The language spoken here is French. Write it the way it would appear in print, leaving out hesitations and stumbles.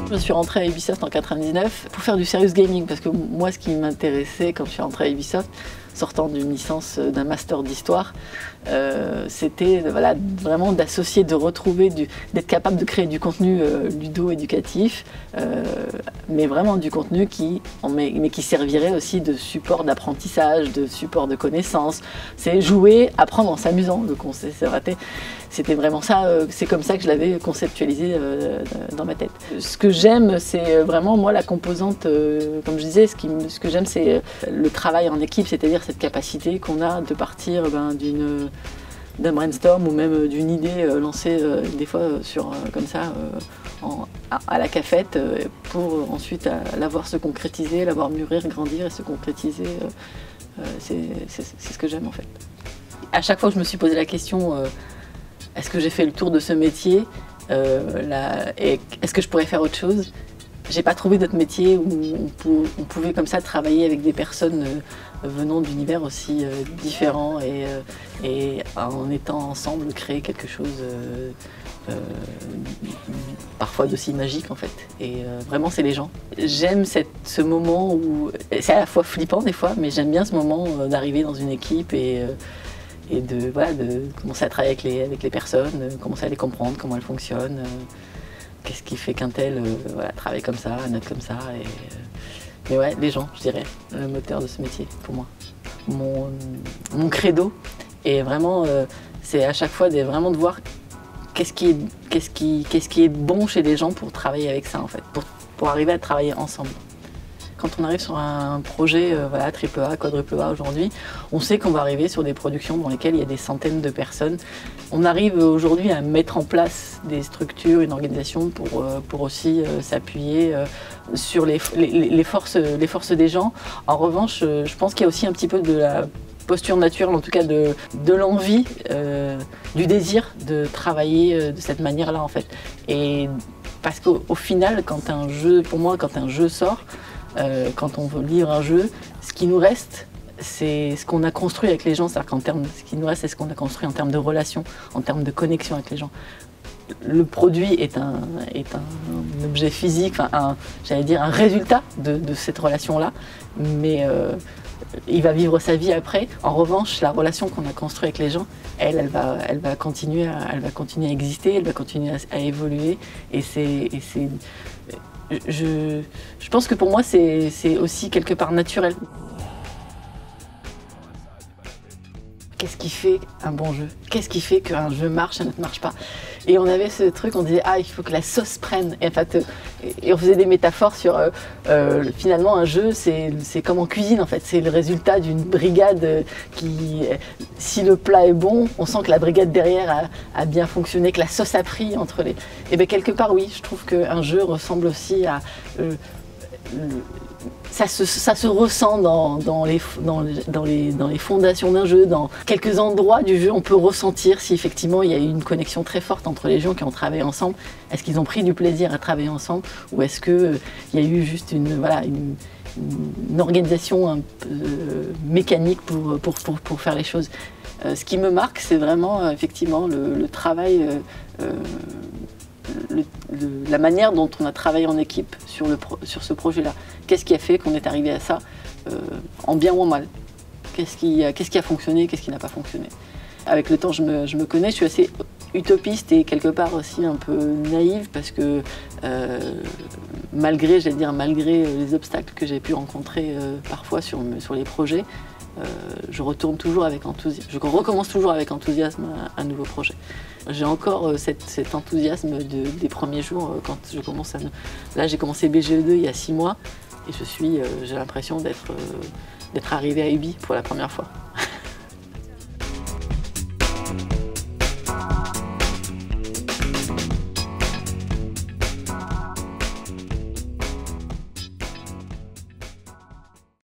Je suis rentrée à Ubisoft en 99 pour faire du serious gaming, parce que moi, ce qui m'intéressait quand je suis rentrée à Ubisoft, sortant d'une licence d'un master d'histoire, c'était voilà, vraiment d'associer, de retrouver, d'être capable de créer du contenu ludo-éducatif, mais vraiment du contenu mais qui servirait aussi de support d'apprentissage, de support de connaissances. C'est jouer, apprendre en s'amusant. C'était vraiment ça, c'est comme ça que je l'avais conceptualisé dans ma tête. Ce que j'aime, c'est vraiment, moi, la composante, comme je disais, ce que j'aime, c'est le travail en équipe, c'est-à-dire cette capacité qu'on a de partir d'un brainstorm ou même d'une idée lancée des fois comme ça à la cafette pour ensuite la voir se concrétiser, la voir mûrir, grandir et se concrétiser. C'est ce que j'aime en fait. À chaque fois que je me suis posé la question est-ce que j'ai fait le tour de ce métier et est-ce que je pourrais faire autre chose? J'ai pas trouvé d'autre métier où on pouvait comme ça travailler avec des personnes venant d'univers aussi différents et en étant ensemble créer quelque chose parfois d'aussi magique en fait. Et vraiment c'est les gens. J'aime ce moment où c'est à la fois flippant des fois, mais j'aime bien ce moment d'arriver dans une équipe et de commencer à travailler avec les personnes, commencer à les comprendre, comment elles fonctionnent. Qu'est-ce qui fait qu'un tel travaille comme ça, un autre comme ça. Mais ouais, les gens, je dirais, le moteur de ce métier pour moi. Mon credo est vraiment, c'est à chaque fois vraiment de voir qu'est-ce qui est bon chez les gens pour travailler avec ça en fait, pour arriver à travailler ensemble. Quand on arrive sur un projet AAA, quadruple A aujourd'hui, on sait qu'on va arriver sur des productions dans lesquelles il y a des centaines de personnes. On arrive aujourd'hui à mettre en place des structures, une organisation pour aussi s'appuyer sur les forces des gens. En revanche, je pense qu'il y a aussi un petit peu de la posture naturelle, en tout cas de l'envie, du désir de travailler de cette manière-là en fait. Et parce qu'au final, pour moi, quand un jeu sort, quand on veut lire un jeu, ce qui nous reste, c'est ce qu'on a construit avec les gens. C'est-à-dire ce qui nous reste, c'est ce qu'on a construit en termes de relations, en termes de connexion avec les gens. Le produit est un objet physique, j'allais dire un résultat de cette relation-là, mais il va vivre sa vie après. En revanche, la relation qu'on a construite avec les gens, elle va continuer à exister, elle va continuer à évoluer, et je pense que pour moi, c'est aussi quelque part naturel. Qu'est-ce qui fait un bon jeu? Qu'est-ce qui fait qu'un jeu marche, un autre ne marche pas? Et on avait ce truc, on disait il faut que la sauce prenne. Et, en fait, et on faisait des métaphores sur finalement un jeu, c'est comme en cuisine en fait. C'est le résultat d'une brigade qui, si le plat est bon, on sent que la brigade derrière a bien fonctionné, que la sauce a pris entre les. Et bien quelque part oui, je trouve qu'un jeu ressemble aussi à ça se ressent dans les fondations d'un jeu, dans quelques endroits du jeu, on peut ressentir si effectivement il y a eu une connexion très forte entre les gens qui ont travaillé ensemble. Est-ce qu'ils ont pris du plaisir à travailler ensemble ou est-ce qu'il y a eu juste une organisation un peu mécanique pour faire les choses. Ce qui me marque, c'est vraiment effectivement le travail, la manière dont on a travaillé en équipe sur ce projet-là. Qu'est-ce qui a fait qu'on est arrivé à ça, en bien ou en mal? Qu'est-ce qui a fonctionné, qu'est-ce qui n'a pas fonctionné? Avec le temps, je me connais, je suis assez utopiste et quelque part aussi un peu naïve parce que malgré les obstacles que j'ai pu rencontrer parfois sur les projets, je retourne toujours avec enthousiasme, je recommence toujours avec enthousiasme un nouveau projet. J'ai encore cet enthousiasme des premiers jours quand je commence à... Là, j'ai commencé BGE2 il y a 6 mois et j'ai l'impression d'être arrivé à Ubi pour la première fois.